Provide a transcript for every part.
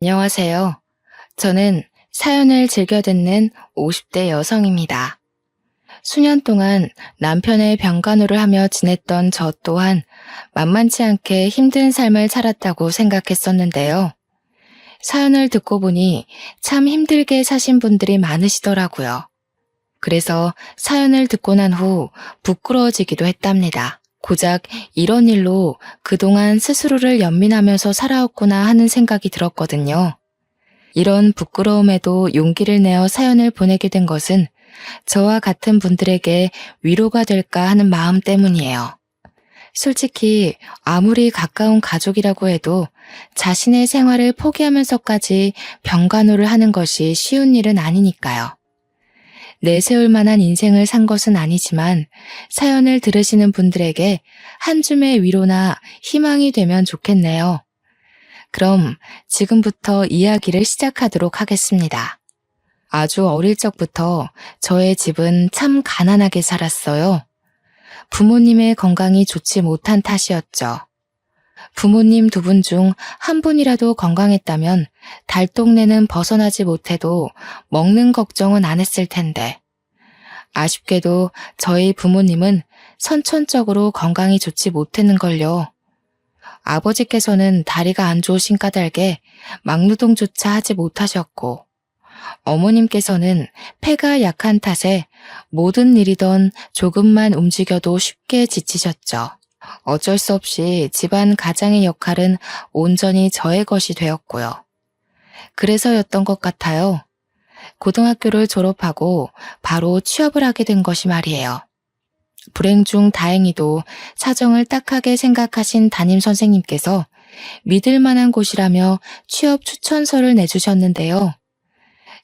안녕하세요. 저는 사연을 즐겨 듣는 50대 여성입니다. 수년 동안 남편의 병간호를 하며 지냈던 저 또한 만만치 않게 힘든 삶을 살았다고 생각했었는데요. 사연을 듣고 보니 참 힘들게 사신 분들이 많으시더라고요. 그래서 사연을 듣고 난 후 부끄러워지기도 했답니다. 고작 이런 일로 그동안 스스로를 연민하면서 살아왔구나 하는 생각이 들었거든요. 이런 부끄러움에도 용기를 내어 사연을 보내게 된 것은 저와 같은 분들에게 위로가 될까 하는 마음 때문이에요. 솔직히 아무리 가까운 가족이라고 해도 자신의 생활을 포기하면서까지 병간호를 하는 것이 쉬운 일은 아니니까요. 내세울 만한 인생을 산 것은 아니지만 사연을 들으시는 분들에게 한 줌의 위로나 희망이 되면 좋겠네요. 그럼 지금부터 이야기를 시작하도록 하겠습니다. 아주 어릴 적부터 저의 집은 참 가난하게 살았어요. 부모님의 건강이 좋지 못한 탓이었죠. 부모님 두 분 중 한 분이라도 건강했다면 달동네는 벗어나지 못해도 먹는 걱정은 안 했을 텐데. 아쉽게도 저희 부모님은 선천적으로 건강이 좋지 못했는걸요. 아버지께서는 다리가 안 좋으신 까닭에 막노동조차 하지 못하셨고, 어머님께서는 폐가 약한 탓에 모든 일이던 조금만 움직여도 쉽게 지치셨죠. 어쩔 수 없이 집안 가장의 역할은 온전히 저의 것이 되었고요. 그래서였던 것 같아요. 고등학교를 졸업하고 바로 취업을 하게 된 것이 말이에요. 불행 중 다행히도 사정을 딱하게 생각하신 담임 선생님께서 믿을 만한 곳이라며 취업 추천서를 내주셨는데요.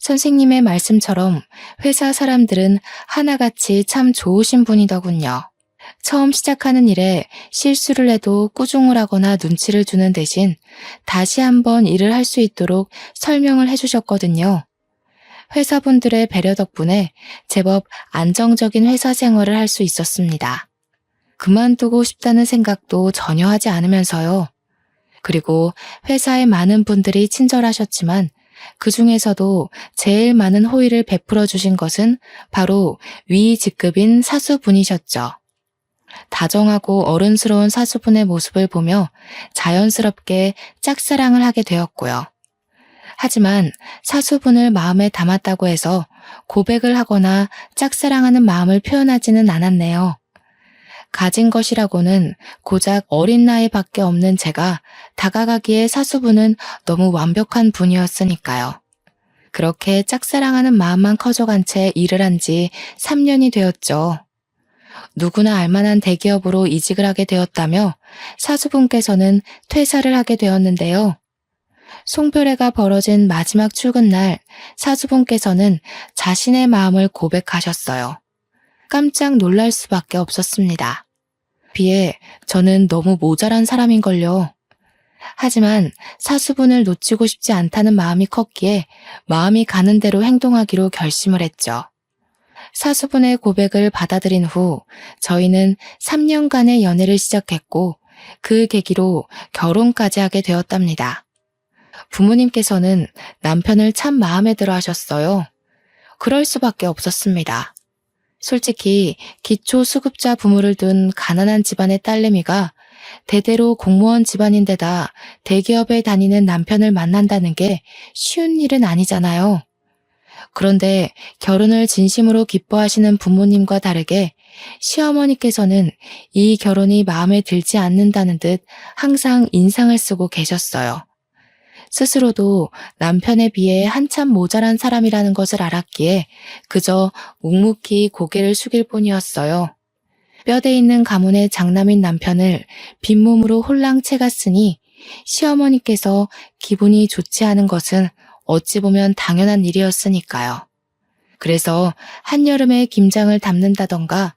선생님의 말씀처럼 회사 사람들은 하나같이 참 좋으신 분이더군요. 처음 시작하는 일에 실수를 해도 꾸중을 하거나 눈치를 주는 대신 다시 한번 일을 할 수 있도록 설명을 해주셨거든요. 회사분들의 배려 덕분에 제법 안정적인 회사 생활을 할 수 있었습니다. 그만두고 싶다는 생각도 전혀 하지 않으면서요. 그리고 회사에 많은 분들이 친절하셨지만 그 중에서도 제일 많은 호의를 베풀어 주신 것은 바로 위 직급인 사수분이셨죠. 다정하고 어른스러운 사수분의 모습을 보며 자연스럽게 짝사랑을 하게 되었고요. 하지만 사수분을 마음에 담았다고 해서 고백을 하거나 짝사랑하는 마음을 표현하지는 않았네요. 가진 것이라고는 고작 어린 나이밖에 없는 제가 다가가기에 사수분은 너무 완벽한 분이었으니까요. 그렇게 짝사랑하는 마음만 커져간 채 일을 한 지 3년이 되었죠. 누구나 알만한 대기업으로 이직을 하게 되었다며 사수분께서는 퇴사를 하게 되었는데요. 송별회가 벌어진 마지막 출근 날 사수분께서는 자신의 마음을 고백하셨어요. 깜짝 놀랄 수밖에 없었습니다. 비해 저는 너무 모자란 사람인걸요. 하지만 사수분을 놓치고 싶지 않다는 마음이 컸기에 마음이 가는 대로 행동하기로 결심을 했죠. 사수분의 고백을 받아들인 후 저희는 3년간의 연애를 시작했고 그 계기로 결혼까지 하게 되었답니다. 부모님께서는 남편을 참 마음에 들어 하셨어요. 그럴 수밖에 없었습니다. 솔직히 기초수급자 부모를 둔 가난한 집안의 딸내미가 대대로 공무원 집안인데다 대기업에 다니는 남편을 만난다는 게 쉬운 일은 아니잖아요. 그런데 결혼을 진심으로 기뻐하시는 부모님과 다르게 시어머니께서는 이 결혼이 마음에 들지 않는다는 듯 항상 인상을 쓰고 계셨어요. 스스로도 남편에 비해 한참 모자란 사람이라는 것을 알았기에 그저 묵묵히 고개를 숙일 뿐이었어요. 뼈대 있는 가문의 장남인 남편을 빈몸으로 홀랑 채갔으니 시어머니께서 기분이 좋지 않은 것은 어찌 보면 당연한 일이었으니까요. 그래서 한여름에 김장을 담는다던가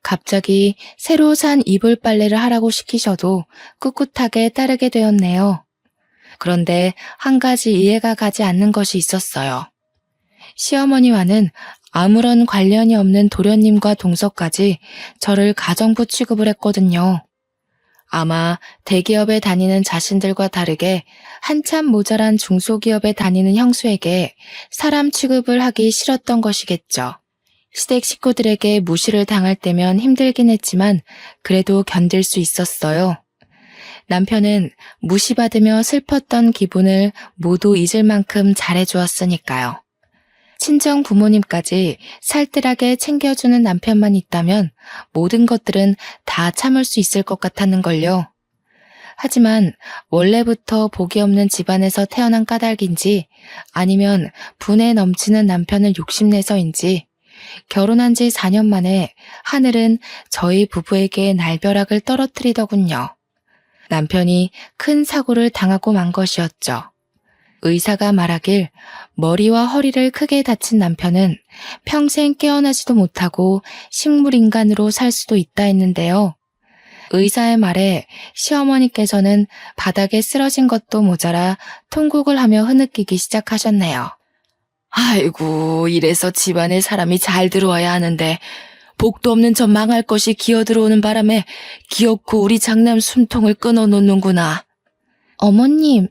갑자기 새로 산 이불 빨래를 하라고 시키셔도 꿋꿋하게 따르게 되었네요. 그런데 한 가지 이해가 가지 않는 것이 있었어요. 시어머니와는 아무런 관련이 없는 도련님과 동서까지 저를 가정부 취급을 했거든요. 아마 대기업에 다니는 자신들과 다르게 한참 모자란 중소기업에 다니는 형수에게 사람 취급을 하기 싫었던 것이겠죠. 시댁 식구들에게 무시를 당할 때면 힘들긴 했지만 그래도 견딜 수 있었어요. 남편은 무시받으며 슬펐던 기분을 모두 잊을 만큼 잘해주었으니까요. 친정 부모님까지 살뜰하게 챙겨주는 남편만 있다면 모든 것들은 다 참을 수 있을 것 같았는걸요. 하지만 원래부터 복이 없는 집안에서 태어난 까닭인지 아니면 분에 넘치는 남편을 욕심내서인지 결혼한 지 4년 만에 하늘은 저희 부부에게 날벼락을 떨어뜨리더군요. 남편이 큰 사고를 당하고 만 것이었죠. 의사가 말하길 머리와 허리를 크게 다친 남편은 평생 깨어나지도 못하고 식물인간으로 살 수도 있다 했는데요. 의사의 말에 시어머니께서는 바닥에 쓰러진 것도 모자라 통곡을 하며 흐느끼기 시작하셨네요. 아이고, 이래서 집안에 사람이 잘 들어와야 하는데 복도 없는 저 망할 것이 기어들어오는 바람에 기어코 우리 장남 숨통을 끊어놓는구나. 어머님,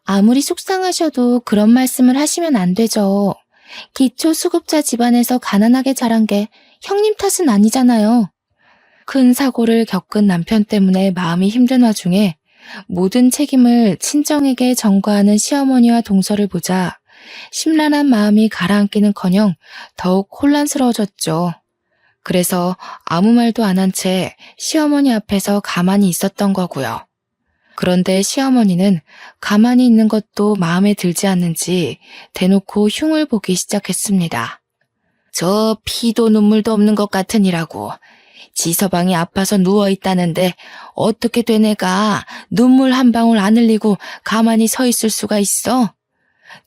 아무리 속상하셔도 그런 말씀을 하시면 안 되죠. 기초수급자 집안에서 가난하게 자란 게 형님 탓은 아니잖아요. 큰 사고를 겪은 남편 때문에 마음이 힘든 와중에 모든 책임을 친정에게 전가하는 시어머니와 동서를 보자 심란한 마음이 가라앉기는커녕 더욱 혼란스러워졌죠. 그래서 아무 말도 안 한 채 시어머니 앞에서 가만히 있었던 거고요. 그런데 시어머니는 가만히 있는 것도 마음에 들지 않는지 대놓고 흉을 보기 시작했습니다. 저 피도 눈물도 없는 것 같으니라고. 지서방이 아파서 누워있다는데 어떻게 된 애가 눈물 한 방울 안 흘리고 가만히 서 있을 수가 있어?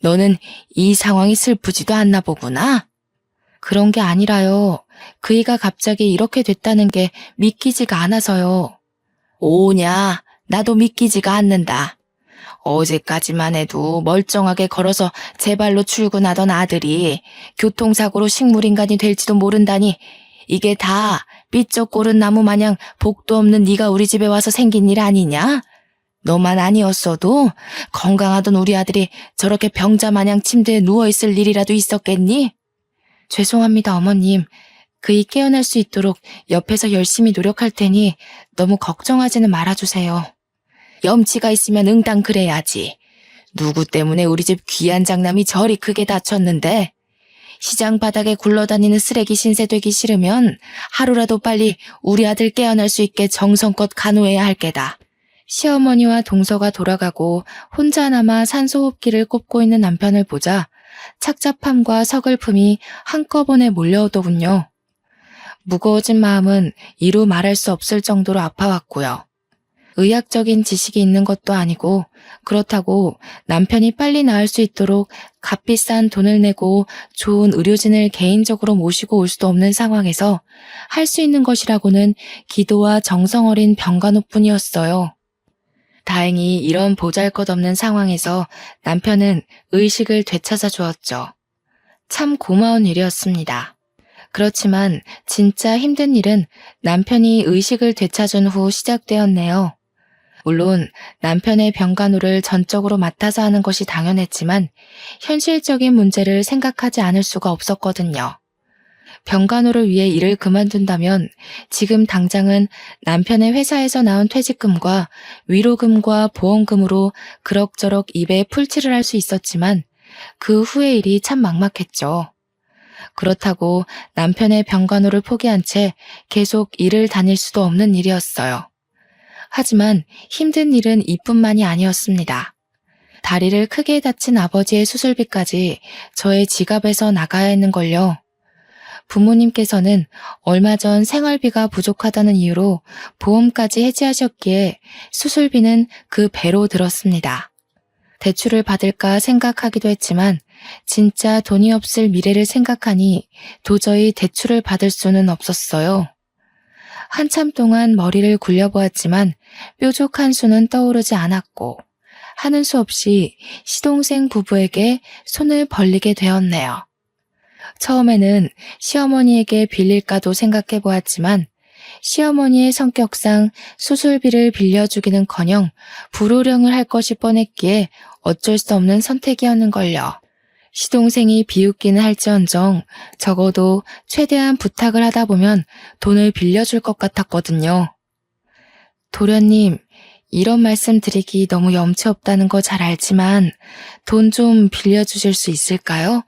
너는 이 상황이 슬프지도 않나 보구나? 그런 게 아니라요. 그이가 갑자기 이렇게 됐다는 게 믿기지가 않아서요. 오냐? 나도 믿기지가 않는다. 어제까지만 해도 멀쩡하게 걸어서 제 발로 출근하던 아들이 교통사고로 식물인간이 될지도 모른다니 이게 다 삐쩍 고른 나무 마냥 복도 없는 네가 우리 집에 와서 생긴 일 아니냐? 너만 아니었어도 건강하던 우리 아들이 저렇게 병자 마냥 침대에 누워있을 일이라도 있었겠니? 죄송합니다, 어머님. 그이 깨어날 수 있도록 옆에서 열심히 노력할 테니 너무 걱정하지는 말아주세요. 염치가 있으면 응당 그래야지. 누구 때문에 우리 집 귀한 장남이 저리 크게 다쳤는데 시장 바닥에 굴러다니는 쓰레기 신세 되기 싫으면 하루라도 빨리 우리 아들 깨어날 수 있게 정성껏 간호해야 할 게다. 시어머니와 동서가 돌아가고 혼자나마 산소호흡기를 꼽고 있는 남편을 보자 착잡함과 서글픔이 한꺼번에 몰려오더군요. 무거워진 마음은 이루 말할 수 없을 정도로 아파왔고요. 의학적인 지식이 있는 것도 아니고 그렇다고 남편이 빨리 나을 수 있도록 값비싼 돈을 내고 좋은 의료진을 개인적으로 모시고 올 수도 없는 상황에서 할 수 있는 것이라고는 기도와 정성 어린 병간호뿐이었어요. 다행히 이런 보잘것없는 상황에서 남편은 의식을 되찾아 주었죠. 참 고마운 일이었습니다. 그렇지만 진짜 힘든 일은 남편이 의식을 되찾은 후 시작되었네요. 물론 남편의 병간호를 전적으로 맡아서 하는 것이 당연했지만 현실적인 문제를 생각하지 않을 수가 없었거든요. 병간호를 위해 일을 그만둔다면 지금 당장은 남편의 회사에서 나온 퇴직금과 위로금과 보험금으로 그럭저럭 입에 풀칠을 할 수 있었지만 그 후의 일이 참 막막했죠. 그렇다고 남편의 병간호를 포기한 채 계속 일을 다닐 수도 없는 일이었어요. 하지만 힘든 일은 이뿐만이 아니었습니다. 다리를 크게 다친 아버지의 수술비까지 저의 지갑에서 나가야 했는걸요. 부모님께서는 얼마 전 생활비가 부족하다는 이유로 보험까지 해지하셨기에 수술비는 그 배로 들었습니다. 대출을 받을까 생각하기도 했지만 진짜 돈이 없을 미래를 생각하니 도저히 대출을 받을 수는 없었어요. 한참 동안 머리를 굴려보았지만 뾰족한 수는 떠오르지 않았고 하는 수 없이 시동생 부부에게 손을 벌리게 되었네요. 처음에는 시어머니에게 빌릴까도 생각해 보았지만 시어머니의 성격상 수술비를 빌려주기는커녕 불호령을 할 것이 뻔했기에 어쩔 수 없는 선택이었는걸요. 시동생이 비웃기는 할지언정 적어도 최대한 부탁을 하다 보면 돈을 빌려줄 것 같았거든요. 도련님, 이런 말씀 드리기 너무 염치 없다는 거 잘 알지만 돈 좀 빌려주실 수 있을까요?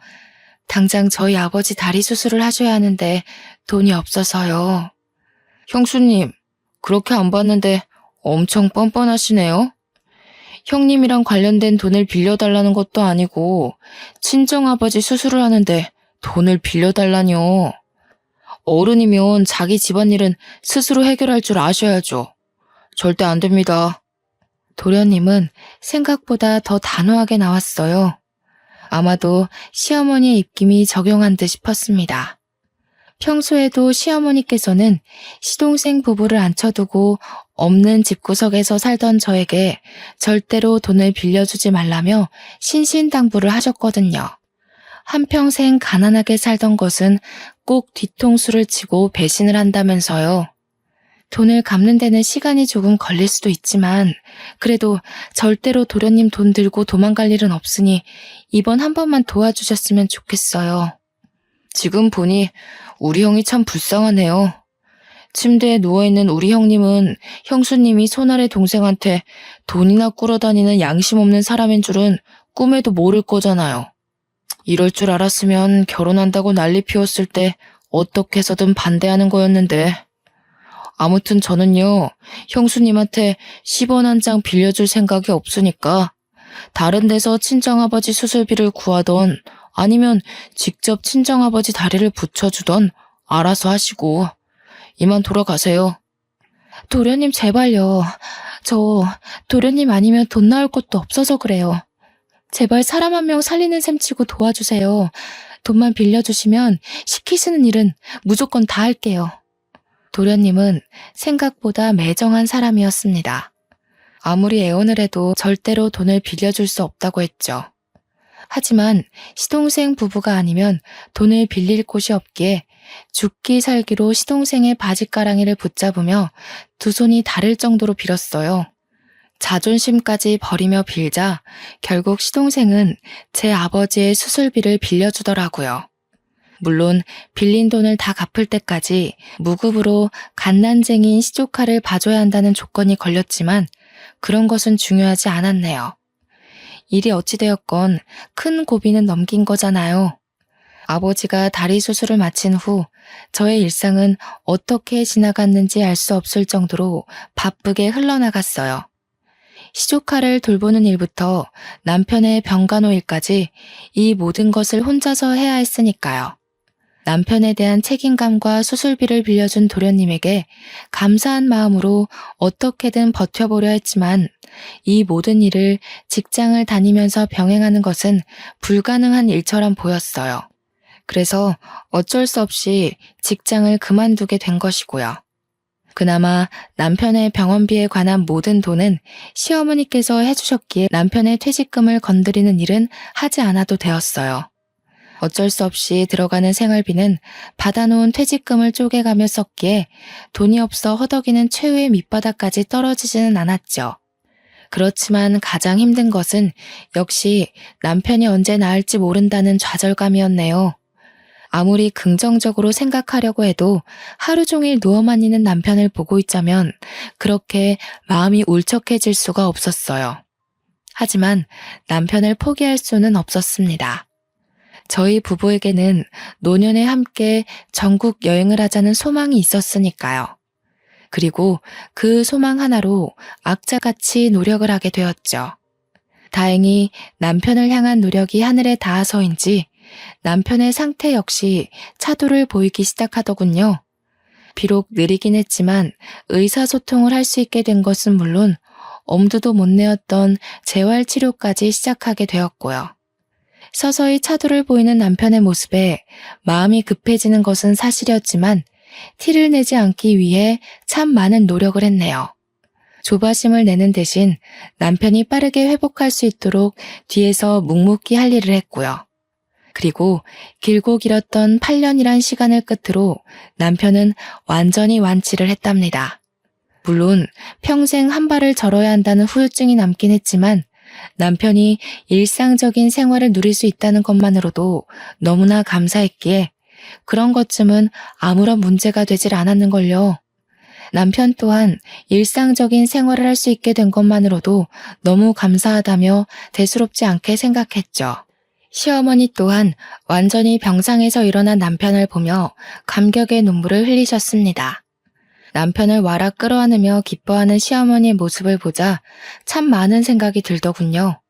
당장 저희 아버지 다리 수술을 하셔야 하는데 돈이 없어서요. 형수님, 그렇게 안 봤는데 엄청 뻔뻔하시네요. 형님이랑 관련된 돈을 빌려달라는 것도 아니고 친정아버지 수술을 하는데 돈을 빌려달라뇨. 어른이면 자기 집안일은 스스로 해결할 줄 아셔야죠. 절대 안 됩니다. 도련님은 생각보다 더 단호하게 나왔어요. 아마도 시어머니의 입김이 적용한 듯 싶었습니다. 평소에도 시어머니께서는 시동생 부부를 앉혀두고 없는 집구석에서 살던 저에게 절대로 돈을 빌려주지 말라며 신신당부를 하셨거든요. 한평생 가난하게 살던 것은 꼭 뒤통수를 치고 배신을 한다면서요. 돈을 갚는 데는 시간이 조금 걸릴 수도 있지만 그래도 절대로 도련님 돈 들고 도망갈 일은 없으니 이번 한 번만 도와주셨으면 좋겠어요. 지금 보니 우리 형이 참 불쌍하네요. 침대에 누워있는 우리 형님은 형수님이 손아래 동생한테 돈이나 꾸러다니는 양심 없는 사람인 줄은 꿈에도 모를 거잖아요. 이럴 줄 알았으면 결혼한다고 난리 피웠을 때 어떻게 해서든 반대하는 거였는데. 아무튼 저는요, 형수님한테 10원 한 장 빌려줄 생각이 없으니까 다른 데서 친정아버지 수술비를 구하던 아니면 직접 친정아버지 다리를 붙여주던 알아서 하시고 이만 돌아가세요. 도련님 제발요. 저 도련님 아니면 돈 나올 것도 없어서 그래요. 제발 사람 한 명 살리는 셈 치고 도와주세요. 돈만 빌려주시면 시키시는 일은 무조건 다 할게요. 도련님은 생각보다 매정한 사람이었습니다. 아무리 애원을 해도 절대로 돈을 빌려줄 수 없다고 했죠. 하지만 시동생 부부가 아니면 돈을 빌릴 곳이 없기에 죽기 살기로 시동생의 바지가랑이를 붙잡으며 두 손이 다를 정도로 빌었어요. 자존심까지 버리며 빌자 결국 시동생은 제 아버지의 수술비를 빌려주더라고요. 물론 빌린 돈을 다 갚을 때까지 무급으로 갓난쟁이인 시조카를 봐줘야 한다는 조건이 걸렸지만 그런 것은 중요하지 않았네요. 일이 어찌되었건 큰 고비는 넘긴 거잖아요. 아버지가 다리 수술을 마친 후 저의 일상은 어떻게 지나갔는지 알 수 없을 정도로 바쁘게 흘러나갔어요. 시조카를 돌보는 일부터 남편의 병간호 일까지 이 모든 것을 혼자서 해야 했으니까요. 남편에 대한 책임감과 수술비를 빌려준 도련님에게 감사한 마음으로 어떻게든 버텨보려 했지만 이 모든 일을 직장을 다니면서 병행하는 것은 불가능한 일처럼 보였어요. 그래서 어쩔 수 없이 직장을 그만두게 된 것이고요. 그나마 남편의 병원비에 관한 모든 돈은 시어머니께서 해주셨기에 남편의 퇴직금을 건드리는 일은 하지 않아도 되었어요. 어쩔 수 없이 들어가는 생활비는 받아놓은 퇴직금을 쪼개가며 썼기에 돈이 없어 허덕이는 최후의 밑바닥까지 떨어지지는 않았죠. 그렇지만 가장 힘든 것은 역시 남편이 언제 나을지 모른다는 좌절감이었네요. 아무리 긍정적으로 생각하려고 해도 하루 종일 누워만 있는 남편을 보고 있자면 그렇게 마음이 울적해질 수가 없었어요. 하지만 남편을 포기할 수는 없었습니다. 저희 부부에게는 노년에 함께 전국 여행을 하자는 소망이 있었으니까요. 그리고 그 소망 하나로 악자같이 노력을 하게 되었죠. 다행히 남편을 향한 노력이 하늘에 닿아서인지 남편의 상태 역시 차도를 보이기 시작하더군요. 비록 느리긴 했지만 의사소통을 할 수 있게 된 것은 물론 엄두도 못 내었던 재활치료까지 시작하게 되었고요. 서서히 차도를 보이는 남편의 모습에 마음이 급해지는 것은 사실이었지만 티를 내지 않기 위해 참 많은 노력을 했네요. 조바심을 내는 대신 남편이 빠르게 회복할 수 있도록 뒤에서 묵묵히 할 일을 했고요. 그리고 길고 길었던 8년이란 시간을 끝으로 남편은 완전히 완치를 했답니다. 물론 평생 한 발을 절어야 한다는 후유증이 남긴 했지만 남편이 일상적인 생활을 누릴 수 있다는 것만으로도 너무나 감사했기에 그런 것쯤은 아무런 문제가 되질 않았는걸요. 남편 또한 일상적인 생활을 할 수 있게 된 것만으로도 너무 감사하다며 대수롭지 않게 생각했죠. 시어머니 또한 완전히 병상에서 일어난 남편을 보며 감격의 눈물을 흘리셨습니다. 남편을 와락 끌어안으며 기뻐하는 시어머니의 모습을 보자 참 많은 생각이 들더군요.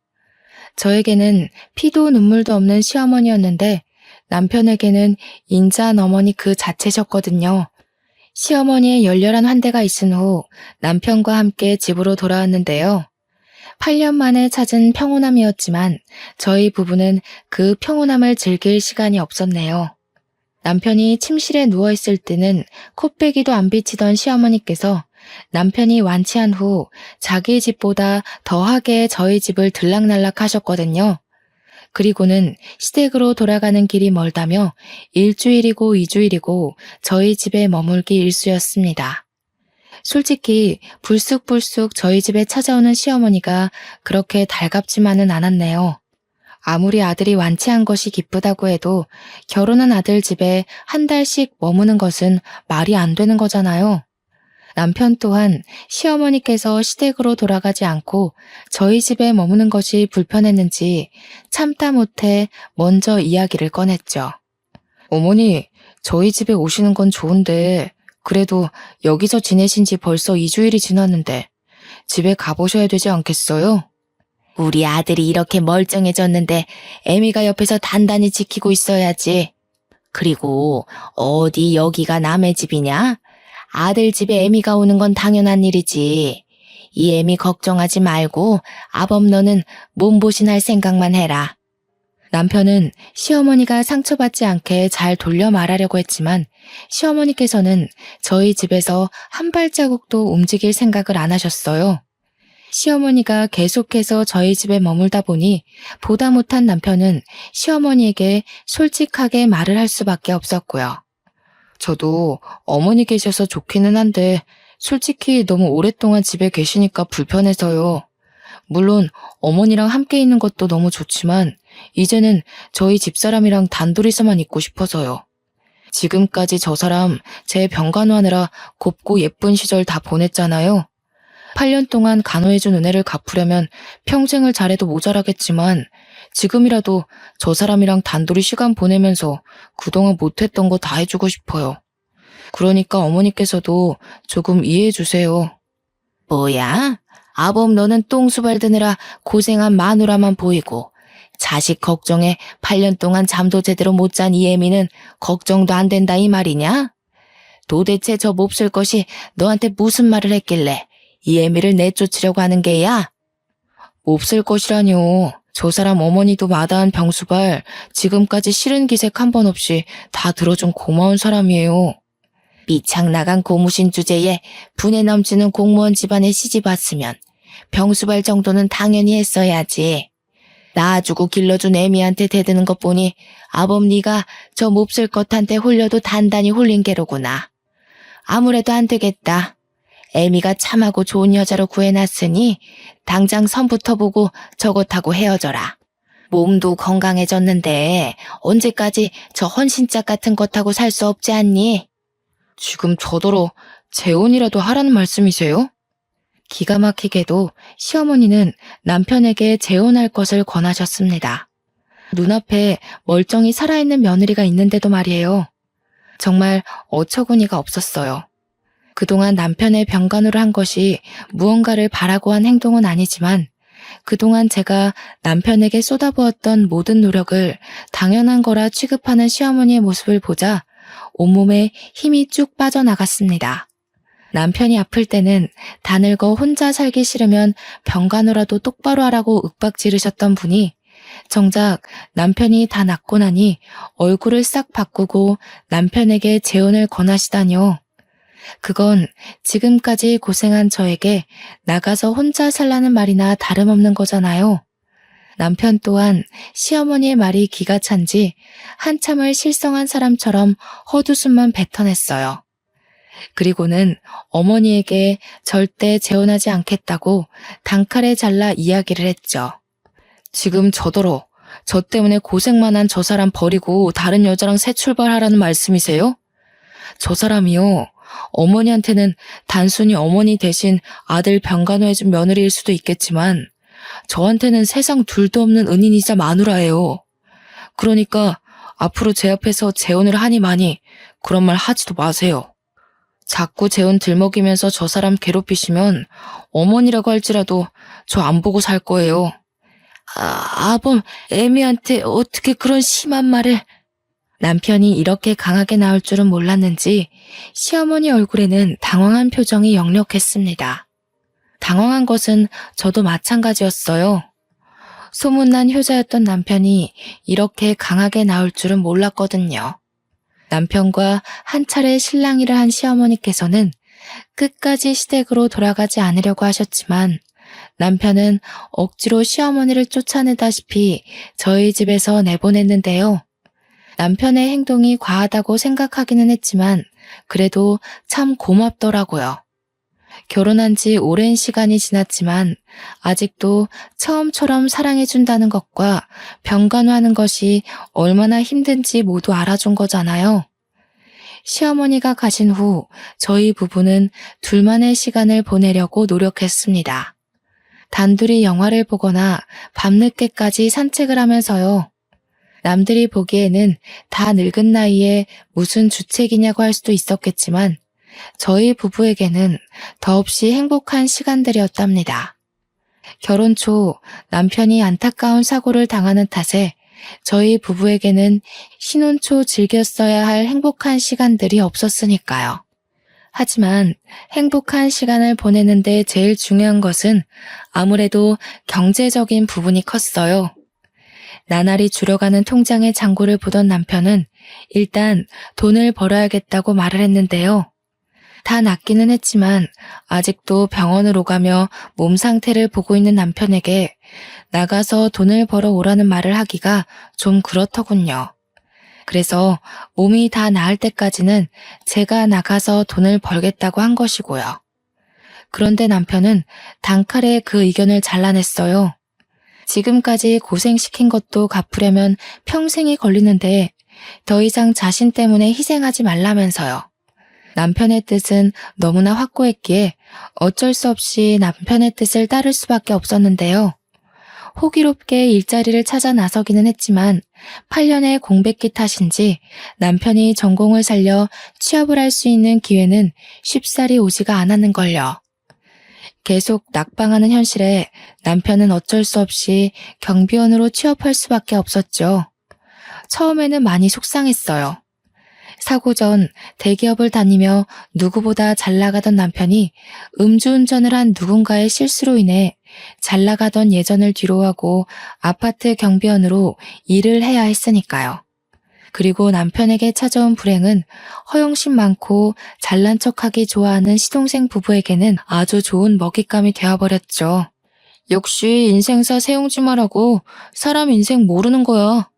저에게는 피도 눈물도 없는 시어머니였는데 남편에게는 인자한 어머니 그 자체셨거든요. 시어머니의 열렬한 환대가 있은 후 남편과 함께 집으로 돌아왔는데요. 8년 만에 찾은 평온함이었지만 저희 부부는 그 평온함을 즐길 시간이 없었네요. 남편이 침실에 누워있을 때는 코빼기도 안 비치던 시어머니께서 남편이 완치한 후 자기 집보다 더하게 저희 집을 들락날락 하셨거든요. 그리고는 시댁으로 돌아가는 길이 멀다며 1주일이고 2주일이고 저희 집에 머물기 일쑤였습니다. 솔직히 불쑥불쑥 저희 집에 찾아오는 시어머니가 그렇게 달갑지만은 않았네요. 아무리 아들이 완치한 것이 기쁘다고 해도 결혼한 아들 집에 한 달씩 머무는 것은 말이 안 되는 거잖아요. 남편 또한 시어머니께서 시댁으로 돌아가지 않고 저희 집에 머무는 것이 불편했는지 참다 못해 먼저 이야기를 꺼냈죠. 어머니, 저희 집에 오시는 건 좋은데 그래도 여기서 지내신 지 벌써 2주일이 지났는데 집에 가보셔야 되지 않겠어요? 우리 아들이 이렇게 멀쩡해졌는데 애미가 옆에서 단단히 지키고 있어야지. 그리고 어디 여기가 남의 집이냐? 아들 집에 애미가 오는 건 당연한 일이지. 이 애미 걱정하지 말고 아범 너는 몸보신할 생각만 해라. 남편은 시어머니가 상처받지 않게 잘 돌려 말하려고 했지만 시어머니께서는 저희 집에서 한 발자국도 움직일 생각을 안 하셨어요. 시어머니가 계속해서 저희 집에 머물다 보니 보다 못한 남편은 시어머니에게 솔직하게 말을 할 수밖에 없었고요. 저도 어머니 계셔서 좋기는 한데 솔직히 너무 오랫동안 집에 계시니까 불편해서요. 물론 어머니랑 함께 있는 것도 너무 좋지만 이제는 저희 집사람이랑 단둘이서만 있고 싶어서요. 지금까지 저 사람 제 병간호하느라 곱고 예쁜 시절 다 보냈잖아요. 8년 동안 간호해준 은혜를 갚으려면 평생을 잘해도 모자라겠지만 지금이라도 저 사람이랑 단둘이 시간 보내면서 그동안 못했던 거 다 해주고 싶어요. 그러니까 어머니께서도 조금 이해해 주세요. 뭐야? 아범 너는 똥수발 드느라 고생한 마누라만 보이고 자식 걱정에 8년 동안 잠도 제대로 못 잔 이 애미는 걱정도 안 된다 이 말이냐? 도대체 저 몹쓸 것이 너한테 무슨 말을 했길래 이 애미를 내쫓으려고 하는 게야? 몹쓸 것이라뇨. 저 사람 어머니도 마다한 병수발 지금까지 싫은 기색 한 번 없이 다 들어준 고마운 사람이에요. 삐창나간 고무신 주제에 분에 넘치는 공무원 집안에 시집 왔으면 병수발 정도는 당연히 했어야지. 낳아주고 길러준 애미한테 대드는 것 보니 아범 네가 저 몹쓸 것한테 홀려도 단단히 홀린 게로구나. 아무래도 안 되겠다. 애미가 참하고 좋은 여자로 구해놨으니 당장 선부터 보고 저것하고 헤어져라. 몸도 건강해졌는데 언제까지 저 헌신짝 같은 것하고 살 수 없지 않니? 지금 저더러 재혼이라도 하라는 말씀이세요? 기가 막히게도 시어머니는 남편에게 재혼할 것을 권하셨습니다. 눈앞에 멀쩡히 살아있는 며느리가 있는데도 말이에요. 정말 어처구니가 없었어요. 그동안 남편의 병간호를 한 것이 무언가를 바라고 한 행동은 아니지만 그동안 제가 남편에게 쏟아부었던 모든 노력을 당연한 거라 취급하는 시어머니의 모습을 보자 온몸에 힘이 쭉 빠져나갔습니다. 남편이 아플 때는 다 늙어 혼자 살기 싫으면 병간호라도 똑바로 하라고 윽박 지르셨던 분이 정작 남편이 다 낫고 나니 얼굴을 싹 바꾸고 남편에게 재혼을 권하시다뇨. 그건 지금까지 고생한 저에게 나가서 혼자 살라는 말이나 다름없는 거잖아요. 남편 또한 시어머니의 말이 기가 찬지 한참을 실성한 사람처럼 헛웃음만 뱉어냈어요. 그리고는 어머니에게 절대 재혼하지 않겠다고 단칼에 잘라 이야기를 했죠. 지금 저더러 저 때문에 고생만 한 저 사람 버리고 다른 여자랑 새 출발하라는 말씀이세요? 저 사람이요. 어머니한테는 단순히 어머니 대신 아들 병간호해준 며느리일 수도 있겠지만 저한테는 세상 둘도 없는 은인이자 마누라예요. 그러니까 앞으로 제 앞에서 재혼을 하니 마니 그런 말 하지도 마세요. 자꾸 재혼 들먹이면서 저 사람 괴롭히시면 어머니라고 할지라도 저 안 보고 살 거예요. 아범, 애미한테 어떻게 그런 심한 말을... 남편이 이렇게 강하게 나올 줄은 몰랐는지 시어머니 얼굴에는 당황한 표정이 역력했습니다. 당황한 것은 저도 마찬가지였어요. 소문난 효자였던 남편이 이렇게 강하게 나올 줄은 몰랐거든요. 남편과 한 차례 실랑이를 한 시어머니께서는 끝까지 시댁으로 돌아가지 않으려고 하셨지만 남편은 억지로 시어머니를 쫓아내다시피 저희 집에서 내보냈는데요. 남편의 행동이 과하다고 생각하기는 했지만 그래도 참 고맙더라고요. 결혼한 지 오랜 시간이 지났지만 아직도 처음처럼 사랑해준다는 것과 병간호하는 것이 얼마나 힘든지 모두 알아준 거잖아요. 시어머니가 가신 후 저희 부부는 둘만의 시간을 보내려고 노력했습니다. 단둘이 영화를 보거나 밤늦게까지 산책을 하면서요. 남들이 보기에는 다 늙은 나이에 무슨 주책이냐고 할 수도 있었겠지만 저희 부부에게는 더없이 행복한 시간들이었답니다. 결혼 초 남편이 안타까운 사고를 당하는 탓에 저희 부부에게는 신혼 초 즐겼어야 할 행복한 시간들이 없었으니까요. 하지만 행복한 시간을 보내는데 제일 중요한 것은 아무래도 경제적인 부분이 컸어요. 나날이 줄어가는 통장의 잔고를 보던 남편은 일단 돈을 벌어야겠다고 말을 했는데요. 다 낫기는 했지만 아직도 병원을 오가며 몸 상태를 보고 있는 남편에게 나가서 돈을 벌어 오라는 말을 하기가 좀 그렇더군요. 그래서 몸이 다 나을 때까지는 제가 나가서 돈을 벌겠다고 한 것이고요. 그런데 남편은 단칼에 그 의견을 잘라냈어요. 지금까지 고생시킨 것도 갚으려면 평생이 걸리는데 더 이상 자신 때문에 희생하지 말라면서요. 남편의 뜻은 너무나 확고했기에 어쩔 수 없이 남편의 뜻을 따를 수밖에 없었는데요. 호기롭게 일자리를 찾아 나서기는 했지만 8년의 공백기 탓인지 남편이 전공을 살려 취업을 할 수 있는 기회는 쉽사리 오지가 않았는걸요. 계속 낙방하는 현실에 남편은 어쩔 수 없이 경비원으로 취업할 수밖에 없었죠. 처음에는 많이 속상했어요. 사고 전 대기업을 다니며 누구보다 잘 나가던 남편이 음주운전을 한 누군가의 실수로 인해 잘 나가던 예전을 뒤로하고 아파트 경비원으로 일을 해야 했으니까요. 그리고 남편에게 찾아온 불행은 허영심 많고 잘난 척하기 좋아하는 시동생 부부에게는 아주 좋은 먹잇감이 되어버렸죠. 역시 인생사 세용지마라고 사람 인생 모르는 거야.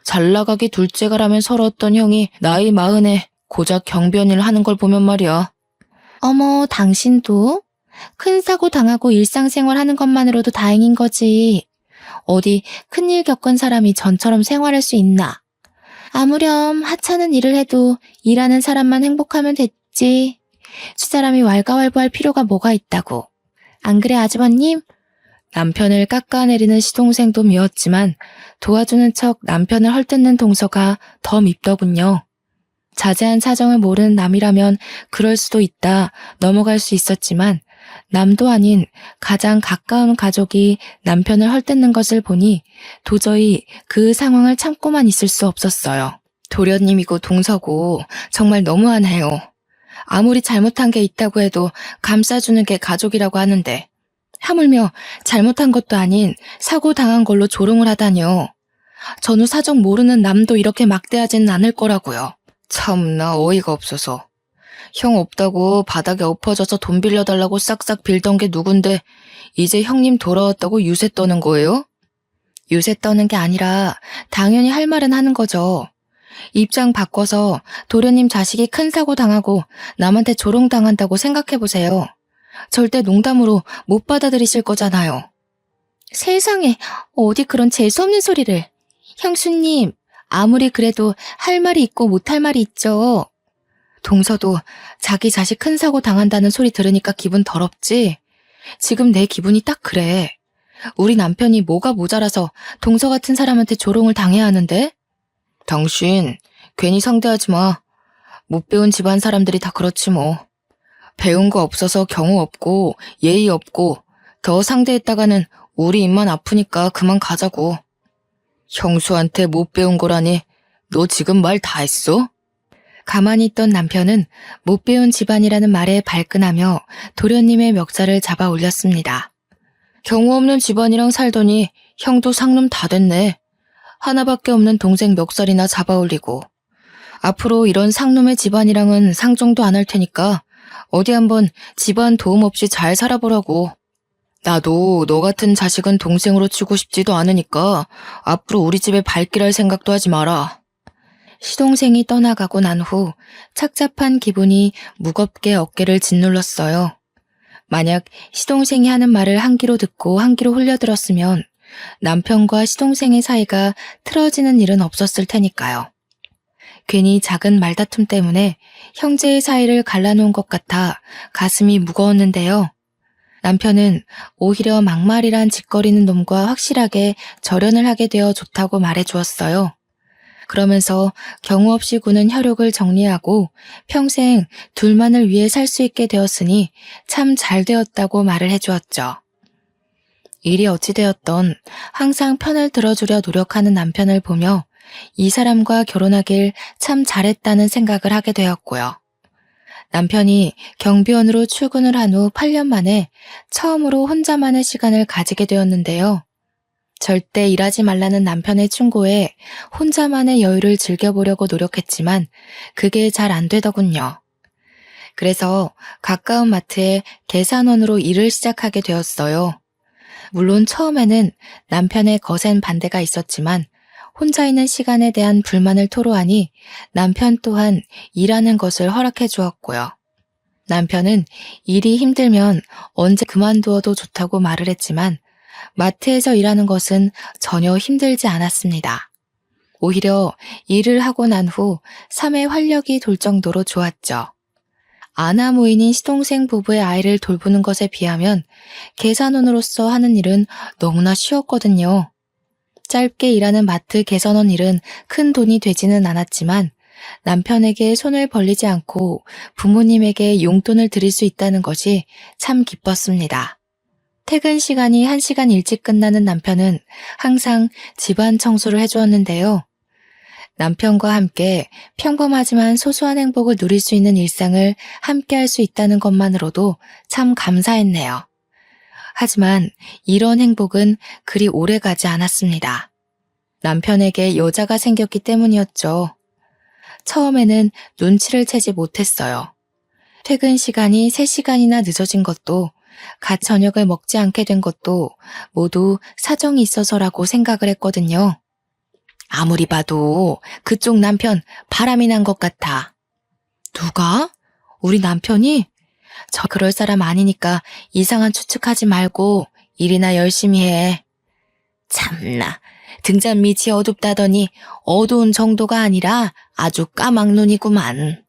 잘 나가기 둘째가라면 서러웠던 형이 나이 40에 고작 경비원일 하는 걸 보면 말이야. 어머, 당신도? 큰 사고 당하고 일상생활 하는 것만으로도 다행인 거지. 어디 큰일 겪은 사람이 전처럼 생활할 수 있나? 아무렴 하찮은 일을 해도 일하는 사람만 행복하면 됐지. 수사람이 왈가왈부할 필요가 뭐가 있다고. 안 그래 아주버님? 남편을 깎아내리는 시동생도 미웠지만 도와주는 척 남편을 헐뜯는 동서가 더 밉더군요. 자세한 사정을 모르는 남이라면 그럴 수도 있다 넘어갈 수 있었지만 남도 아닌 가장 가까운 가족이 남편을 헐뜯는 것을 보니 도저히 그 상황을 참고만 있을 수 없었어요. 도련님이고 동서고 정말 너무하네요. 아무리 잘못한 게 있다고 해도 감싸주는 게 가족이라고 하는데 하물며 잘못한 것도 아닌 사고 당한 걸로 조롱을 하다니요. 전후 사정 모르는 남도 이렇게 막대하지는 않을 거라고요. 참나 어이가 없어서. 형 없다고 바닥에 엎어져서 돈 빌려달라고 싹싹 빌던 게 누군데 이제 형님 돌아왔다고 유세 떠는 거예요? 요새 떠는 게 아니라 당연히 할 말은 하는 거죠. 입장 바꿔서 도련님 자식이 큰 사고 당하고 남한테 조롱당한다고 생각해보세요. 절대 농담으로 못 받아들이실 거잖아요. 세상에, 어디 그런 재수없는 소리를. 형수님, 아무리 그래도 할 말이 있고 못할 말이 있죠. 동서도 자기 자식 큰 사고 당한다는 소리 들으니까 기분 더럽지? 지금 내 기분이 딱 그래. 우리 남편이 뭐가 모자라서 동서 같은 사람한테 조롱을 당해야 하는데? 당신, 괜히 상대하지 마. 못 배운 집안 사람들이 다 그렇지 뭐. 배운 거 없어서 경우 없고 예의 없고 더 상대했다가는 우리 입만 아프니까 그만 가자고. 형수한테 못 배운 거라니 너 지금 말 다 했어? 가만히 있던 남편은 못 배운 집안이라는 말에 발끈하며 도련님의 멱살을 잡아 올렸습니다. 경우 없는 집안이랑 살더니 형도 상놈 다 됐네. 하나밖에 없는 동생 멱살이나 잡아 올리고. 앞으로 이런 상놈의 집안이랑은 상종도 안 할 테니까 어디 한번 집안 도움 없이 잘 살아보라고. 나도 너 같은 자식은 동생으로 치고 싶지도 않으니까 앞으로 우리 집에 발길할 생각도 하지 마라. 시동생이 떠나가고 난 후 착잡한 기분이 무겁게 어깨를 짓눌렀어요. 만약 시동생이 하는 말을 한 귀로 듣고 한 귀로 흘려들었으면 남편과 시동생의 사이가 틀어지는 일은 없었을 테니까요. 괜히 작은 말다툼 때문에 형제의 사이를 갈라놓은 것 같아 가슴이 무거웠는데요. 남편은 오히려 막말이란 짓거리는 놈과 확실하게 절연을 하게 되어 좋다고 말해주었어요. 그러면서 경우 없이 구는 혈육을 정리하고 평생 둘만을 위해 살 수 있게 되었으니 참 잘 되었다고 말을 해주었죠. 일이 어찌되었던 항상 편을 들어주려 노력하는 남편을 보며 이 사람과 결혼하길 참 잘했다는 생각을 하게 되었고요. 남편이 경비원으로 출근을 한 후 8년 만에 처음으로 혼자만의 시간을 가지게 되었는데요. 절대 일하지 말라는 남편의 충고에 혼자만의 여유를 즐겨보려고 노력했지만 그게 잘 안 되더군요. 그래서 가까운 마트에 계산원으로 일을 시작하게 되었어요. 물론 처음에는 남편의 거센 반대가 있었지만 혼자 있는 시간에 대한 불만을 토로하니 남편 또한 일하는 것을 허락해 주었고요. 남편은 일이 힘들면 언제 그만두어도 좋다고 말을 했지만 마트에서 일하는 것은 전혀 힘들지 않았습니다. 오히려 일을 하고 난 후 삶의 활력이 돌 정도로 좋았죠. 아나무인인 시동생 부부의 아이를 돌보는 것에 비하면 계산원으로서 하는 일은 너무나 쉬웠거든요. 짧게 일하는 마트 계산원 일은 큰 돈이 되지는 않았지만 남편에게 손을 벌리지 않고 부모님에게 용돈을 드릴 수 있다는 것이 참 기뻤습니다. 퇴근 시간이 1시간 일찍 끝나는 남편은 항상 집안 청소를 해주었는데요. 남편과 함께 평범하지만 소소한 행복을 누릴 수 있는 일상을 함께 할 수 있다는 것만으로도 참 감사했네요. 하지만 이런 행복은 그리 오래 가지 않았습니다. 남편에게 여자가 생겼기 때문이었죠. 처음에는 눈치를 채지 못했어요. 퇴근 시간이 3시간이나 늦어진 것도 갓 저녁을 먹지 않게 된 것도 모두 사정이 있어서라고 생각을 했거든요. 아무리 봐도 그쪽 남편 바람이 난 것 같아. 누가? 우리 남편이? 저 그럴 사람 아니니까 이상한 추측하지 말고 일이나 열심히 해. 참나, 등잔 밑이 어둡다더니 어두운 정도가 아니라 아주 까막눈이구만.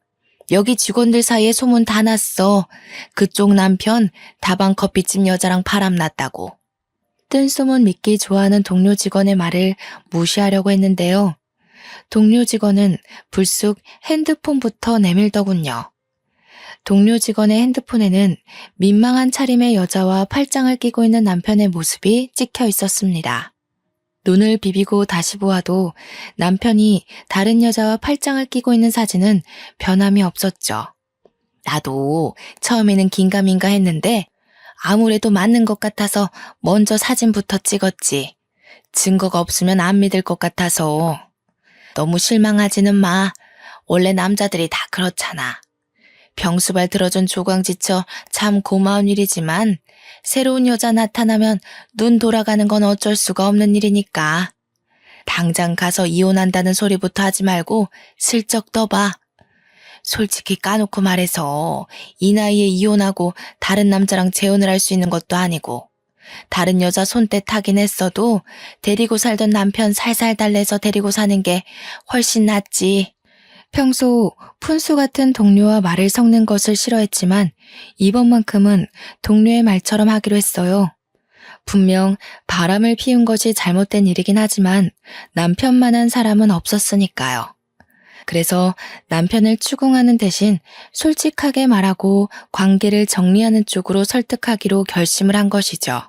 여기 직원들 사이에 소문 다 났어. 그쪽 남편 다방 커피집 여자랑 바람났다고. 뜬소문 믿기 좋아하는 동료 직원의 말을 무시하려고 했는데요. 동료 직원은 불쑥 핸드폰부터 내밀더군요. 동료 직원의 핸드폰에는 민망한 차림의 여자와 팔짱을 끼고 있는 남편의 모습이 찍혀 있었습니다. 눈을 비비고 다시 보아도 남편이 다른 여자와 팔짱을 끼고 있는 사진은 변함이 없었죠. 나도 처음에는 긴가민가 했는데 아무래도 맞는 것 같아서 먼저 사진부터 찍었지. 증거가 없으면 안 믿을 것 같아서. 너무 실망하지는 마. 원래 남자들이 다 그렇잖아. 병수발 들어준 조광지처 참 고마운 일이지만 새로운 여자 나타나면 눈 돌아가는 건 어쩔 수가 없는 일이니까. 당장 가서 이혼한다는 소리부터 하지 말고 슬쩍 떠봐. 솔직히 까놓고 말해서 이 나이에 이혼하고 다른 남자랑 재혼을 할 수 있는 것도 아니고 다른 여자 손때 타긴 했어도 데리고 살던 남편 살살 달래서 데리고 사는 게 훨씬 낫지. 평소 푼수 같은 동료와 말을 섞는 것을 싫어했지만 이번만큼은 동료의 말처럼 하기로 했어요. 분명 바람을 피운 것이 잘못된 일이긴 하지만 남편만한 사람은 없었으니까요. 그래서 남편을 추궁하는 대신 솔직하게 말하고 관계를 정리하는 쪽으로 설득하기로 결심을 한 것이죠.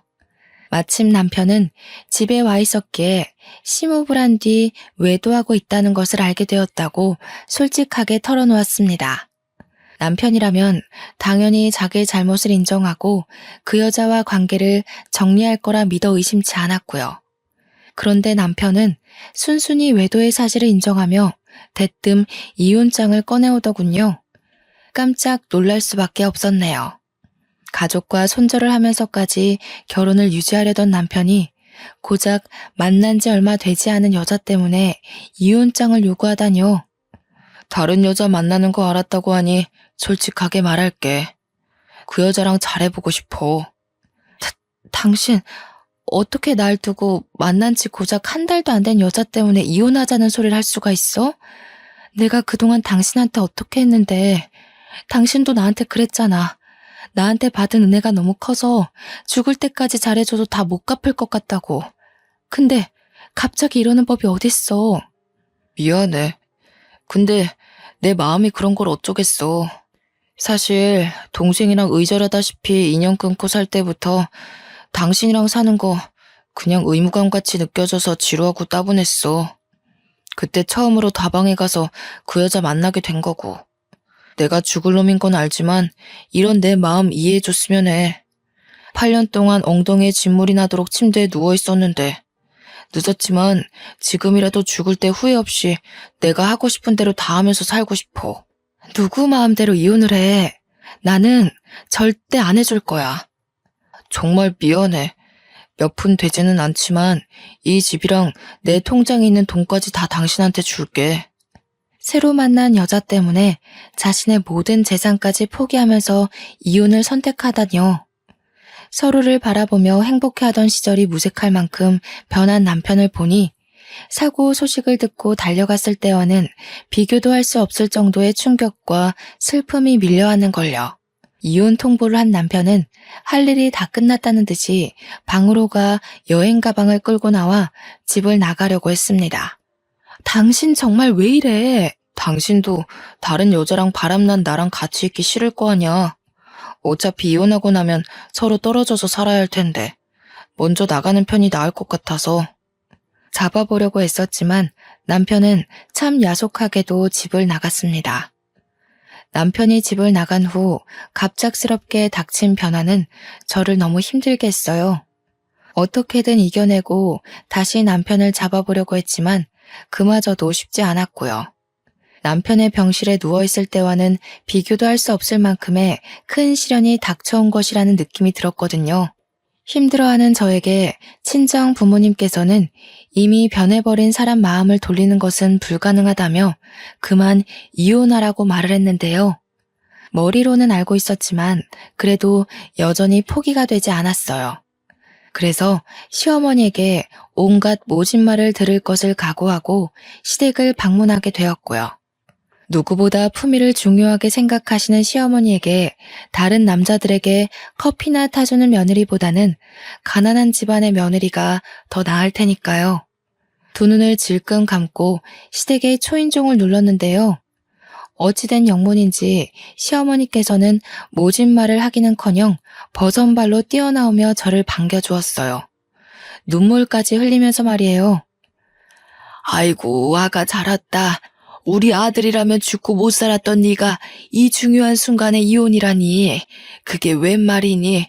마침 남편은 집에 와 있었기에 심호흡을 한 뒤 외도하고 있다는 것을 알게 되었다고 솔직하게 털어놓았습니다. 남편이라면 당연히 자기의 잘못을 인정하고 그 여자와 관계를 정리할 거라 믿어 의심치 않았고요. 그런데 남편은 순순히 외도의 사실을 인정하며 대뜸 이혼장을 꺼내오더군요. 깜짝 놀랄 수밖에 없었네요. 가족과 손절을 하면서까지 결혼을 유지하려던 남편이 고작 만난 지 얼마 되지 않은 여자 때문에 이혼장을 요구하다뇨. 다른 여자 만나는 거 알았다고 하니 솔직하게 말할게. 그 여자랑 잘해보고 싶어. 당신 어떻게 날 두고 만난 지 고작 한 달도 안 된 여자 때문에 이혼하자는 소리를 할 수가 있어? 내가 그동안 당신한테 어떻게 했는데 당신도 나한테 그랬잖아. 나한테 받은 은혜가 너무 커서 죽을 때까지 잘해줘도 다 못 갚을 것 같다고. 근데 갑자기 이러는 법이 어딨어. 미안해. 근데 내 마음이 그런 걸 어쩌겠어. 사실 동생이랑 의절하다시피 인연 끊고 살 때부터 당신이랑 사는 거 그냥 의무감같이 느껴져서 지루하고 따분했어. 그때 처음으로 다방에 가서 그 여자 만나게 된 거고. 내가 죽을 놈인 건 알지만 이런 내 마음 이해해줬으면 해. 8년 동안 엉덩이에 진물이 나도록 침대에 누워 있었는데 늦었지만 지금이라도 죽을 때 후회 없이 내가 하고 싶은 대로 다 하면서 살고 싶어. 누구 마음대로 이혼을 해. 나는 절대 안 해줄 거야. 정말 미안해. 몇 푼 되지는 않지만 이 집이랑 내 통장에 있는 돈까지 다 당신한테 줄게. 새로 만난 여자 때문에 자신의 모든 재산까지 포기하면서 이혼을 선택하다니요. 서로를 바라보며 행복해하던 시절이 무색할 만큼 변한 남편을 보니 사고 소식을 듣고 달려갔을 때와는 비교도 할 수 없을 정도의 충격과 슬픔이 밀려하는 걸요. 이혼 통보를 한 남편은 할 일이 다 끝났다는 듯이 방으로 가 여행 가방을 끌고 나와 집을 나가려고 했습니다. 당신 정말 왜 이래? 당신도 다른 여자랑 바람난 나랑 같이 있기 싫을 거 아니야. 어차피 이혼하고 나면 서로 떨어져서 살아야 할 텐데 먼저 나가는 편이 나을 것 같아서. 잡아보려고 했었지만 남편은 참 야속하게도 집을 나갔습니다. 남편이 집을 나간 후 갑작스럽게 닥친 변화는 저를 너무 힘들게 했어요. 어떻게든 이겨내고 다시 남편을 잡아보려고 했지만 그마저도 쉽지 않았고요. 남편의 병실에 누워있을 때와는 비교도 할 수 없을 만큼의 큰 시련이 닥쳐온 것이라는 느낌이 들었거든요. 힘들어하는 저에게 친정 부모님께서는 이미 변해버린 사람 마음을 돌리는 것은 불가능하다며 그만 이혼하라고 말을 했는데요. 머리로는 알고 있었지만 그래도 여전히 포기가 되지 않았어요. 그래서 시어머니에게 온갖 모진 말을 들을 것을 각오하고 시댁을 방문하게 되었고요. 누구보다 품위를 중요하게 생각하시는 시어머니에게 다른 남자들에게 커피나 타주는 며느리보다는 가난한 집안의 며느리가 더 나을 테니까요. 두 눈을 질끈 감고 시댁의 초인종을 눌렀는데요. 어찌된 영문인지 시어머니께서는 모진 말을 하기는커녕 버선발로 뛰어나오며 저를 반겨주었어요. 눈물까지 흘리면서 말이에요. 아이고, 아가 잘 왔다. 우리 아들이라면 죽고 못 살았던 네가 이 중요한 순간에 이혼이라니. 그게 웬 말이니?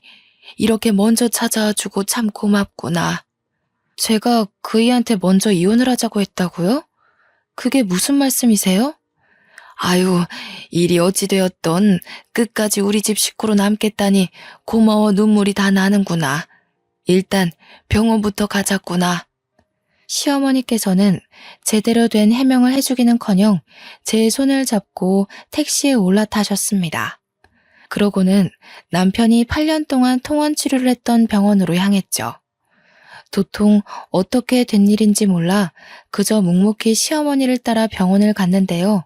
이렇게 먼저 찾아와주고 참 고맙구나. 제가 그이한테 먼저 이혼을 하자고 했다고요? 그게 무슨 말씀이세요? 아유, 일이 어찌되었던 끝까지 우리 집 식구로 남겠다니 고마워 눈물이 다 나는구나. 일단 병원부터 가자꾸나. 시어머니께서는 제대로 된 해명을 해주기는커녕 제 손을 잡고 택시에 올라타셨습니다. 그러고는 남편이 8년 동안 통원 치료를 했던 병원으로 향했죠. 도통 어떻게 된 일인지 몰라 그저 묵묵히 시어머니를 따라 병원을 갔는데요.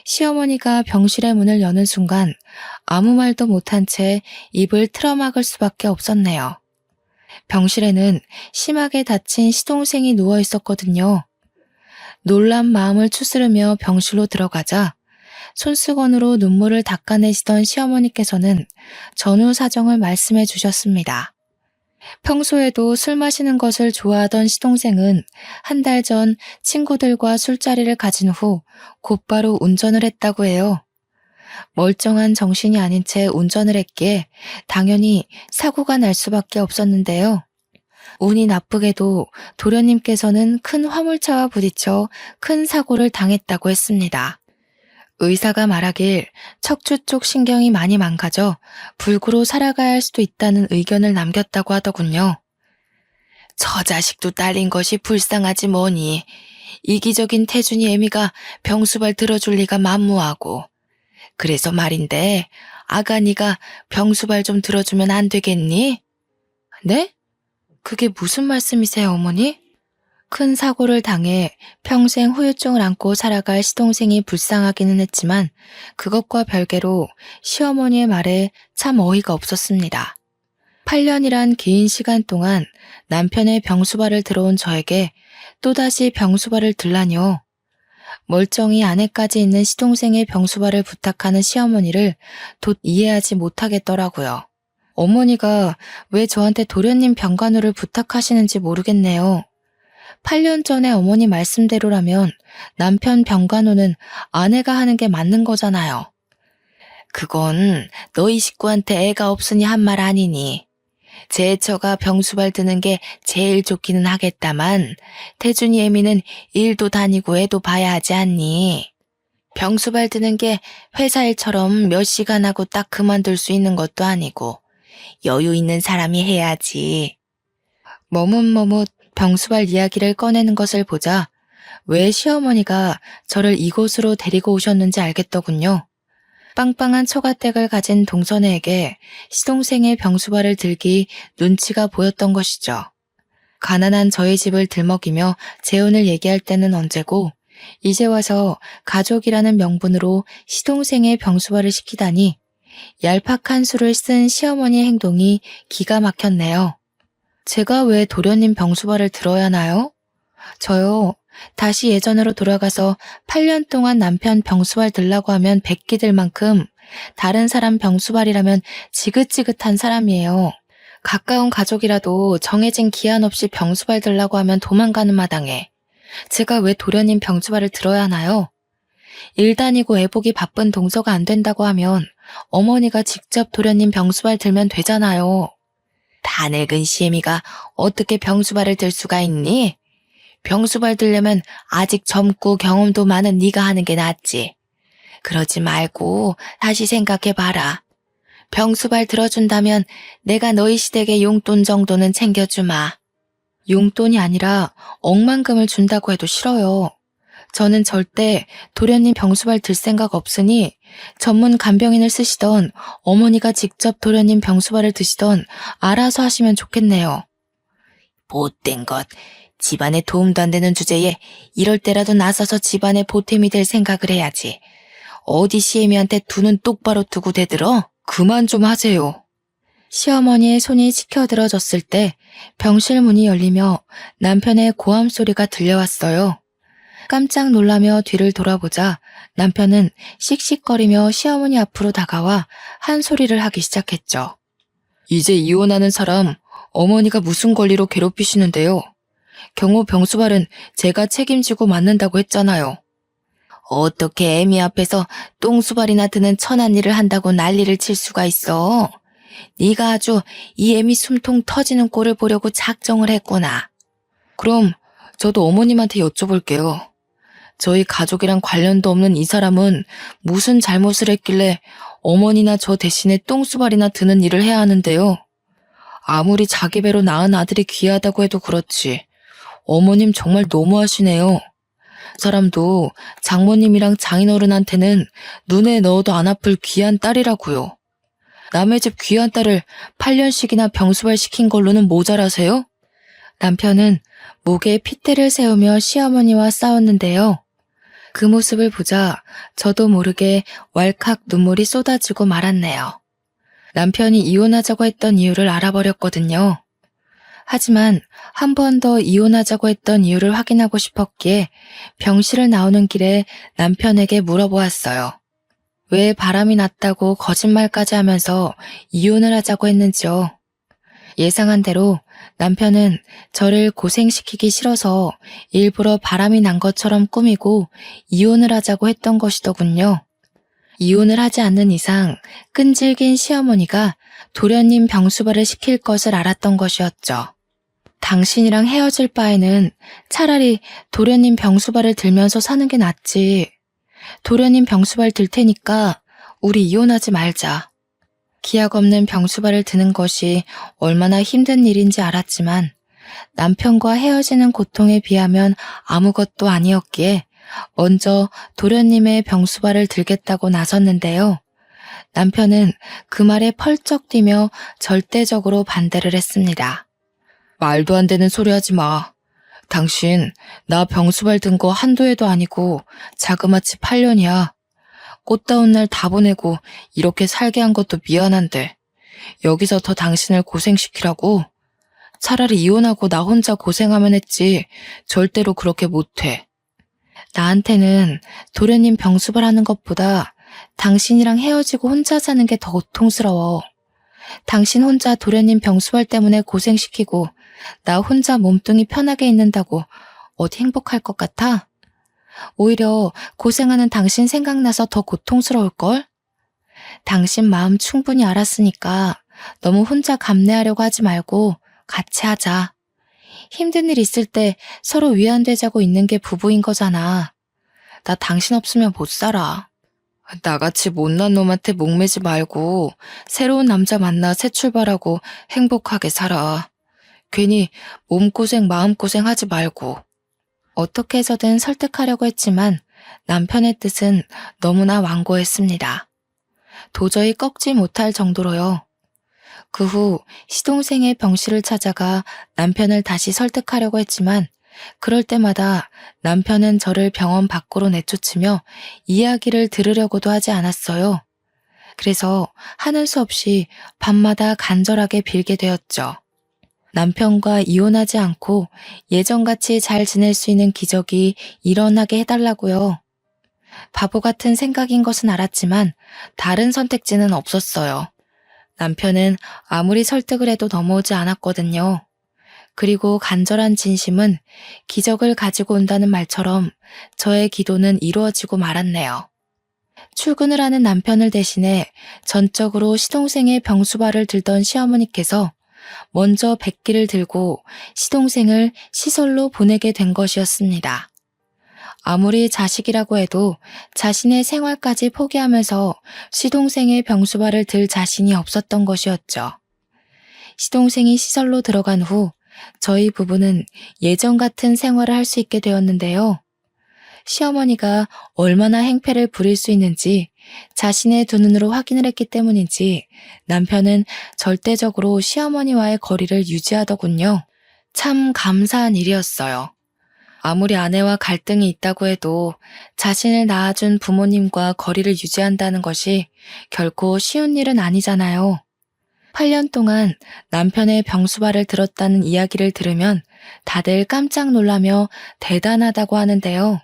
시어머니가 병실의 문을 여는 순간 아무 말도 못한 채 입을 틀어막을 수밖에 없었네요. 병실에는 심하게 다친 시동생이 누워 있었거든요. 놀란 마음을 추스르며 병실로 들어가자 손수건으로 눈물을 닦아내시던 시어머니께서는 전후 사정을 말씀해 주셨습니다. 평소에도 술 마시는 것을 좋아하던 시동생은 한 달 전 친구들과 술자리를 가진 후 곧바로 운전을 했다고 해요. 멀쩡한 정신이 아닌 채 운전을 했기에 당연히 사고가 날 수밖에 없었는데요. 운이 나쁘게도 도련님께서는 큰 화물차와 부딪혀 큰 사고를 당했다고 했습니다. 의사가 말하길 척추 쪽 신경이 많이 망가져 불구로 살아가야 할 수도 있다는 의견을 남겼다고 하더군요. 저 자식도 딸린 것이 불쌍하지 뭐니. 이기적인 태준이 애미가 병수발 들어줄 리가 만무하고. 그래서 말인데 아가니가 병수발 좀 들어주면 안 되겠니? 네? 그게 무슨 말씀이세요, 어머니? 큰 사고를 당해 평생 후유증을 안고 살아갈 시동생이 불쌍하기는 했지만 그것과 별개로 시어머니의 말에 참 어이가 없었습니다. 8년이란 긴 시간 동안 남편의 병수발을 들어온 저에게 또다시 병수발을 들라뇨. 멀쩡히 아내까지 있는 시동생의 병수발을 부탁하는 시어머니를 돛 이해하지 못하겠더라고요. 어머니가 왜 저한테 도련님 병간호를 부탁하시는지 모르겠네요. 8년 전에 어머니 말씀대로라면 남편 병간호는 아내가 하는 게 맞는 거잖아요. 그건 너희 식구한테 애가 없으니 한 말 아니니. 제처가 병수발 드는 게 제일 좋기는 하겠다만 태준이 애미는 일도 다니고 애도 봐야 하지 않니? 병수발 드는 게 회사 일처럼 몇 시간 하고 딱 그만둘 수 있는 것도 아니고 여유 있는 사람이 해야지. 머뭇머뭇 병수발 이야기를 꺼내는 것을 보자 왜 시어머니가 저를 이곳으로 데리고 오셨는지 알겠더군요. 빵빵한 처가댁을 가진 동서네에게 시동생의 병수발을 들기 눈치가 보였던 것이죠. 가난한 저희 집을 들먹이며 재혼을 얘기할 때는 언제고 이제 와서 가족이라는 명분으로 시동생의 병수발을 시키다니 얄팍한 수를 쓴 시어머니의 행동이 기가 막혔네요. 제가 왜 도련님 병수발을 들어야 하나요? 저요. 다시 예전으로 돌아가서 8년 동안 남편 병수발 들라고 하면 베끼들 만큼 다른 사람 병수발이라면 지긋지긋한 사람이에요. 가까운 가족이라도 정해진 기한 없이 병수발 들라고 하면 도망가는 마당에 제가 왜 도련님 병수발을 들어야 하나요? 일 다니고 애보기 바쁜 동서가 안 된다고 하면 어머니가 직접 도련님 병수발 들면 되잖아요. 다 늙은 시애미가 어떻게 병수발을 들 수가 있니? 병수발 들려면 아직 젊고 경험도 많은 네가 하는 게 낫지. 그러지 말고 다시 생각해봐라. 병수발 들어준다면 내가 너희 시댁의 용돈 정도는 챙겨주마. 용돈이 아니라 억만금을 준다고 해도 싫어요. 저는 절대 도련님 병수발 들 생각 없으니 전문 간병인을 쓰시던 어머니가 직접 도련님 병수발을 드시던 알아서 하시면 좋겠네요. 못된 것. 집안에 도움도 안 되는 주제에 이럴 때라도 나서서 집안에 보탬이 될 생각을 해야지. 어디 시애미한테 두 눈 똑바로 뜨고 대들어? 그만 좀 하세요. 시어머니의 손이 치켜들어졌을 때 병실 문이 열리며 남편의 고함 소리가 들려왔어요. 깜짝 놀라며 뒤를 돌아보자 남편은 씩씩거리며 시어머니 앞으로 다가와 한 소리를 하기 시작했죠. 이제 이혼하는 사람 어머니가 무슨 권리로 괴롭히시는데요. 경호 병수발은 제가 책임지고 맞는다고 했잖아요. 어떻게 애미 앞에서 똥수발이나 드는 천한 일을 한다고 난리를 칠 수가 있어. 네가 아주 이 애미 숨통 터지는 꼴을 보려고 작정을 했구나. 그럼 저도 어머님한테 여쭤볼게요. 저희 가족이랑 관련도 없는 이 사람은 무슨 잘못을 했길래 어머니나 저 대신에 똥수발이나 드는 일을 해야 하는데요. 아무리 자기 배로 낳은 아들이 귀하다고 해도 그렇지. 어머님 정말 너무하시네요. 사람도 장모님이랑 장인어른한테는 눈에 넣어도 안 아플 귀한 딸이라고요. 남의 집 귀한 딸을 8년씩이나 병수발 시킨 걸로는 모자라세요? 남편은 목에 핏대를 세우며 시어머니와 싸웠는데요. 그 모습을 보자 저도 모르게 왈칵 눈물이 쏟아지고 말았네요. 남편이 이혼하자고 했던 이유를 알아버렸거든요. 하지만 한 번 더 이혼하자고 했던 이유를 확인하고 싶었기에 병실을 나오는 길에 남편에게 물어보았어요. 왜 바람이 났다고 거짓말까지 하면서 이혼을 하자고 했는지요. 예상한 대로 남편은 저를 고생시키기 싫어서 일부러 바람이 난 것처럼 꾸미고 이혼을 하자고 했던 것이더군요. 이혼을 하지 않는 이상 끈질긴 시어머니가 도련님 병수발을 시킬 것을 알았던 것이었죠. 당신이랑 헤어질 바에는 차라리 도련님 병수발을 들면서 사는 게 낫지. 도련님 병수발 들 테니까 우리 이혼하지 말자. 기약 없는 병수발을 드는 것이 얼마나 힘든 일인지 알았지만 남편과 헤어지는 고통에 비하면 아무것도 아니었기에 먼저 도련님의 병수발을 들겠다고 나섰는데요. 남편은 그 말에 펄쩍 뛰며 절대적으로 반대를 했습니다. 말도 안 되는 소리 하지 마. 당신 나 병수발 든 거 한두 해도 아니고 자그마치 8년이야. 꽃다운 날 다 보내고 이렇게 살게 한 것도 미안한데 여기서 더 당신을 고생시키라고? 차라리 이혼하고 나 혼자 고생하면 했지 절대로 그렇게 못해. 나한테는 도련님 병수발 하는 것보다 당신이랑 헤어지고 혼자 사는 게 더 고통스러워. 당신 혼자 도련님 병수발 때문에 고생시키고 나 혼자 몸뚱이 편하게 있는다고 어디 행복할 것 같아? 오히려 고생하는 당신 생각나서 더 고통스러울걸? 당신 마음 충분히 알았으니까 너무 혼자 감내하려고 하지 말고 같이 하자. 힘든 일 있을 때 서로 위안되자고 있는 게 부부인 거잖아. 나 당신 없으면 못 살아. 나같이 못난 놈한테 목매지 말고 새로운 남자 만나 새 출발하고 행복하게 살아. 괜히 몸고생 마음고생 하지 말고. 어떻게 해서든 설득하려고 했지만 남편의 뜻은 너무나 완고했습니다. 도저히 꺾지 못할 정도로요. 그 후 시동생의 병실을 찾아가 남편을 다시 설득하려고 했지만 그럴 때마다 남편은 저를 병원 밖으로 내쫓으며 이야기를 들으려고도 하지 않았어요. 그래서 하는 수 없이 밤마다 간절하게 빌게 되었죠. 남편과 이혼하지 않고 예전같이 잘 지낼 수 있는 기적이 일어나게 해달라고요. 바보 같은 생각인 것은 알았지만 다른 선택지는 없었어요. 남편은 아무리 설득을 해도 넘어오지 않았거든요. 그리고 간절한 진심은 기적을 가지고 온다는 말처럼 저의 기도는 이루어지고 말았네요. 출근을 하는 남편을 대신해 전적으로 시동생의 병수발을 들던 시어머니께서 먼저 백기를 들고 시동생을 시설로 보내게 된 것이었습니다. 아무리 자식이라고 해도 자신의 생활까지 포기하면서 시동생의 병수발을 들 자신이 없었던 것이었죠. 시동생이 시설로 들어간 후 저희 부부는 예전 같은 생활을 할 수 있게 되었는데요. 시어머니가 얼마나 행패를 부릴 수 있는지 자신의 두 눈으로 확인을 했기 때문인지 남편은 절대적으로 시어머니와의 거리를 유지하더군요. 참 감사한 일이었어요. 아무리 아내와 갈등이 있다고 해도 자신을 낳아준 부모님과 거리를 유지한다는 것이 결코 쉬운 일은 아니잖아요. 8년 동안 남편의 병수발을 들었다는 이야기를 들으면 다들 깜짝 놀라며 대단하다고 하는데요.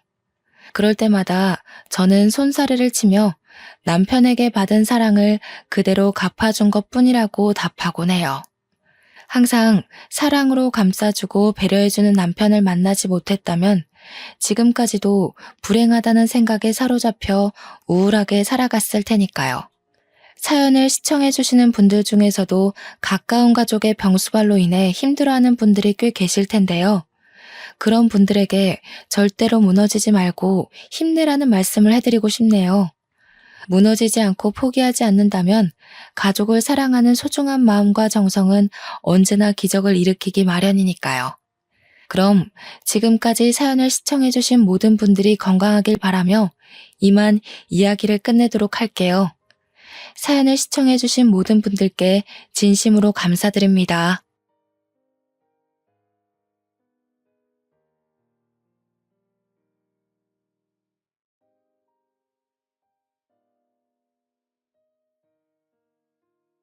그럴 때마다 저는 손사래를 치며 남편에게 받은 사랑을 그대로 갚아준 것뿐이라고 답하곤 해요. 항상 사랑으로 감싸주고 배려해주는 남편을 만나지 못했다면 지금까지도 불행하다는 생각에 사로잡혀 우울하게 살아갔을 테니까요. 사연을 시청해주시는 분들 중에서도 가까운 가족의 병수발로 인해 힘들어하는 분들이 꽤 계실 텐데요. 그런 분들에게 절대로 무너지지 말고 힘내라는 말씀을 해드리고 싶네요. 무너지지 않고 포기하지 않는다면 가족을 사랑하는 소중한 마음과 정성은 언제나 기적을 일으키기 마련이니까요. 그럼 지금까지 사연을 시청해주신 모든 분들이 건강하길 바라며 이만 이야기를 끝내도록 할게요. 사연을 시청해주신 모든 분들께 진심으로 감사드립니다.